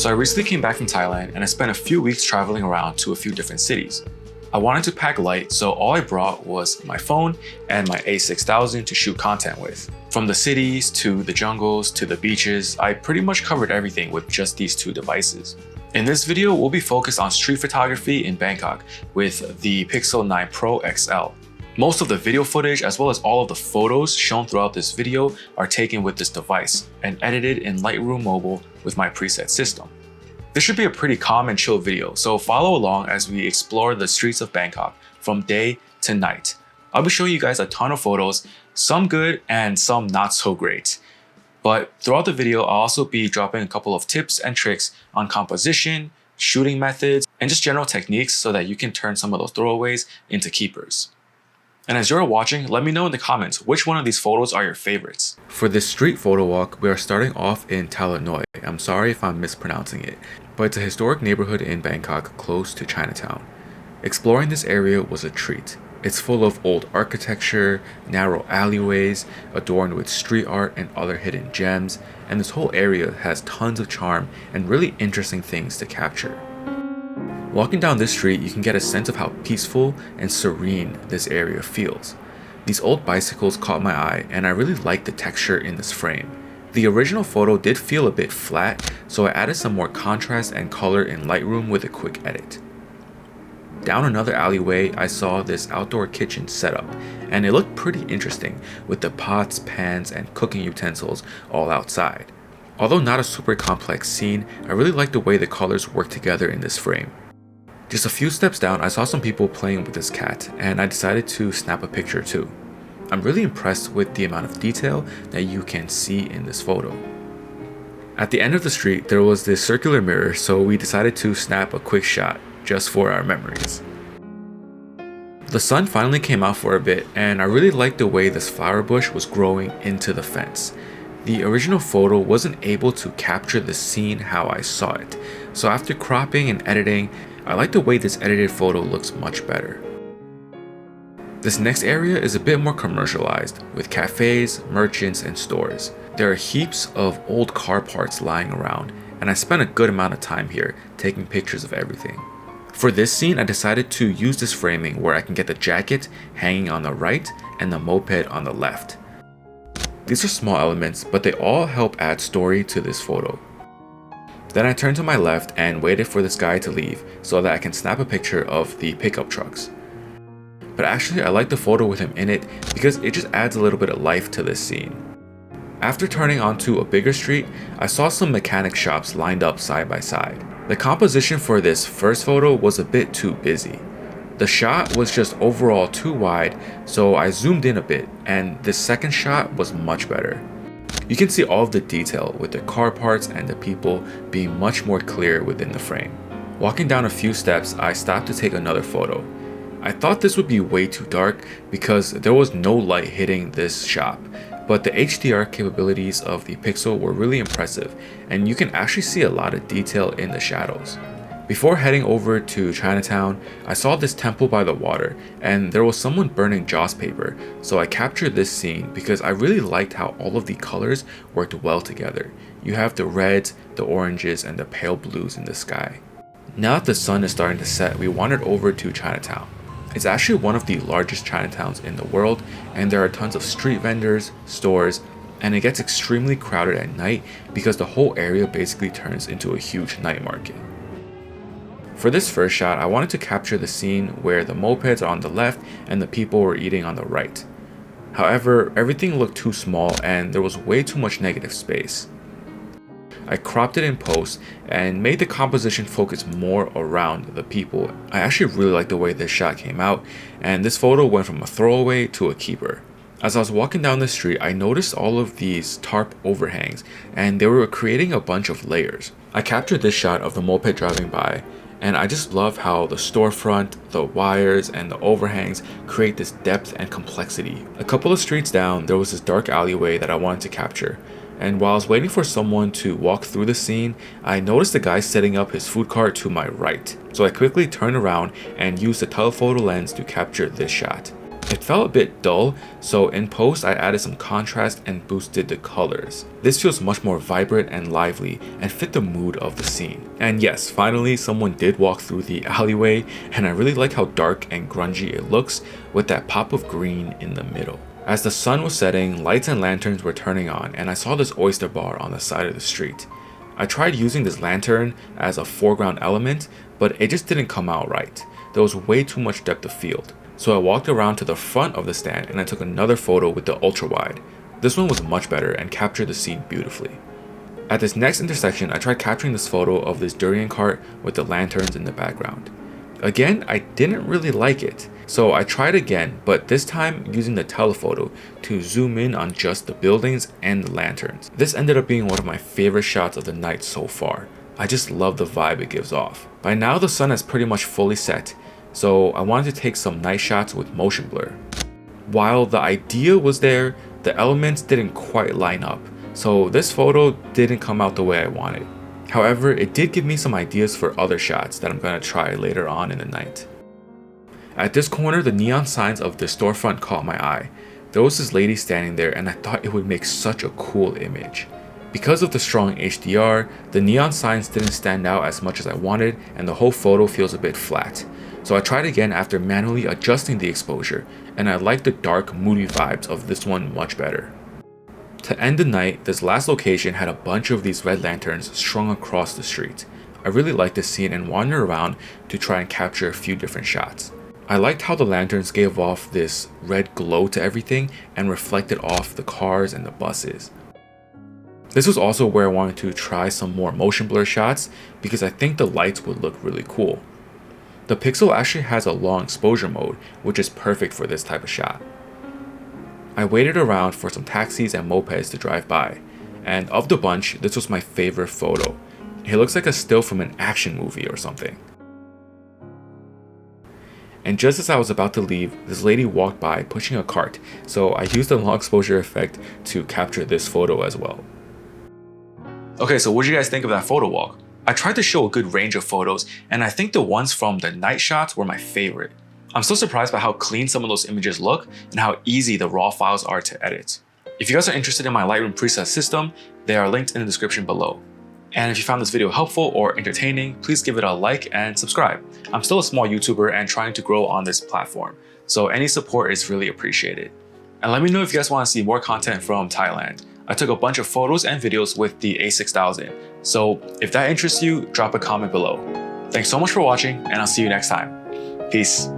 So I recently came back from Thailand and I spent a few weeks traveling around to a few different cities. I wanted to pack light, so all I brought was my phone and my A6000 to shoot content with. From the cities to the jungles to the beaches, I pretty much covered everything with just these two devices. In this video, we'll be focused on street photography in Bangkok with the Pixel 9 Pro XL. Most of the video footage as well as all of the photos shown throughout this video are taken with this device and edited in Lightroom Mobile with my preset system. This should be a pretty calm and chill video, so follow along as we explore the streets of Bangkok from day to night. I'll be showing you guys a ton of photos, some good and some not so great. But throughout the video, I'll also be dropping a couple of tips and tricks on composition, shooting methods, and just general techniques so that you can turn some of those throwaways into keepers. And as you're watching, let me know in the comments which one of these photos are your favorites. For this street photo walk, we are starting off in Talanoi. I'm sorry if I'm mispronouncing it, but it's a historic neighborhood in Bangkok close to Chinatown. Exploring this area was a treat. It's full of old architecture, narrow alleyways, adorned with street art and other hidden gems, and this whole area has tons of charm and really interesting things to capture. Walking down this street, you can get a sense of how peaceful and serene this area feels. These old bicycles caught my eye and I really liked the texture in this frame. The original photo did feel a bit flat, so I added some more contrast and color in Lightroom with a quick edit. Down another alleyway, I saw this outdoor kitchen setup, and it looked pretty interesting with the pots, pans, and cooking utensils all outside. Although not a super complex scene, I really liked the way the colors work together in this frame. Just a few steps down, I saw some people playing with this cat, and I decided to snap a picture too. I'm really impressed with the amount of detail that you can see in this photo. At the end of the street, there was this circular mirror, so we decided to snap a quick shot just for our memories. The sun finally came out for a bit, and I really liked the way this flower bush was growing into the fence. The original photo wasn't able to capture the scene how I saw it, so after cropping and editing, I like the way this edited photo looks much better. This next area is a bit more commercialized, with cafes, merchants, and stores. There are heaps of old car parts lying around, and I spent a good amount of time here taking pictures of everything. For this scene, I decided to use this framing where I can get the jacket hanging on the right and the moped on the left. These are small elements, but they all help add story to this photo. Then I turned to my left and waited for this guy to leave so that I can snap a picture of the pickup trucks. But actually I like the photo with him in it because it just adds a little bit of life to this scene. After turning onto a bigger street, I saw some mechanic shops lined up side by side. The composition for this first photo was a bit too busy. The shot was just overall too wide, so I zoomed in a bit, and this second shot was much better. You can see all of the detail with the car parts and the people being much more clear within the frame. Walking down a few steps, I stopped to take another photo. I thought this would be way too dark because there was no light hitting this shop, but the HDR capabilities of the Pixel were really impressive, and you can actually see a lot of detail in the shadows. Before heading over to Chinatown, I saw this temple by the water, and there was someone burning joss paper, so I captured this scene because I really liked how all of the colors worked well together. You have the reds, the oranges, and the pale blues in the sky. Now that the sun is starting to set, we wandered over to Chinatown. It's actually one of the largest Chinatowns in the world, and there are tons of street vendors, stores, and it gets extremely crowded at night because the whole area basically turns into a huge night market. For this first shot, I wanted to capture the scene where the mopeds are on the left and the people were eating on the right. However, everything looked too small and there was way too much negative space. I cropped it in post and made the composition focus more around the people. I actually really like the way this shot came out, and this photo went from a throwaway to a keeper. As I was walking down the street, I noticed all of these tarp overhangs and they were creating a bunch of layers. I captured this shot of the moped driving by, and I just love how the storefront, the wires, and the overhangs create this depth and complexity. A couple of streets down, there was this dark alleyway that I wanted to capture. And while I was waiting for someone to walk through the scene, I noticed the guy setting up his food cart to my right. So I quickly turned around and used the telephoto lens to capture this shot. It felt a bit dull, so in post I added some contrast and boosted the colors. This feels much more vibrant and lively and fit the mood of the scene. And yes, finally someone did walk through the alleyway, and I really like how dark and grungy it looks with that pop of green in the middle. As the sun was setting, lights and lanterns were turning on, and I saw this oyster bar on the side of the street. I tried using this lantern as a foreground element, but it just didn't come out right. There was way too much depth of field. So I walked around to the front of the stand and I took another photo with the ultra wide. This one was much better and captured the scene beautifully. At this next intersection, I tried capturing this photo of this durian cart with the lanterns in the background. Again, I didn't really like it, so I tried again, but this time using the telephoto to zoom in on just the buildings and the lanterns. This ended up being one of my favorite shots of the night so far. I just love the vibe it gives off. By now the sun has pretty much fully set, so I wanted to take some night shots with motion blur. While the idea was there, the elements didn't quite line up, so this photo didn't come out the way I wanted. However, it did give me some ideas for other shots that I'm going to try later on in the night. At this corner, the neon signs of the storefront caught my eye. There was this lady standing there and I thought it would make such a cool image. Because of the strong HDR, the neon signs didn't stand out as much as I wanted and the whole photo feels a bit flat. So I tried again after manually adjusting the exposure, and I liked the dark, moody vibes of this one much better. To end the night, this last location had a bunch of these red lanterns strung across the street. I really liked this scene and wandered around to try and capture a few different shots. I liked how the lanterns gave off this red glow to everything and reflected off the cars and the buses. This was also where I wanted to try some more motion blur shots because I think the lights would look really cool. The Pixel actually has a long exposure mode, which is perfect for this type of shot. I waited around for some taxis and mopeds to drive by, and of the bunch, this was my favorite photo. It looks like a still from an action movie or something. And just as I was about to leave, this lady walked by pushing a cart, so I used the long exposure effect to capture this photo as well. Okay, so what did you guys think of that photo walk? I tried to show a good range of photos, and I think the ones from the night shots were my favorite. I'm still surprised by how clean some of those images look and how easy the raw files are to edit. If you guys are interested in my Lightroom preset system, they are linked in the description below. And if you found this video helpful or entertaining, please give it a like and subscribe. I'm still a small YouTuber and trying to grow on this platform, so any support is really appreciated. And let me know if you guys want to see more content from Thailand. I took a bunch of photos and videos with the A6000, so if that interests you, drop a comment below. Thanks so much for watching, and I'll see you next time. Peace.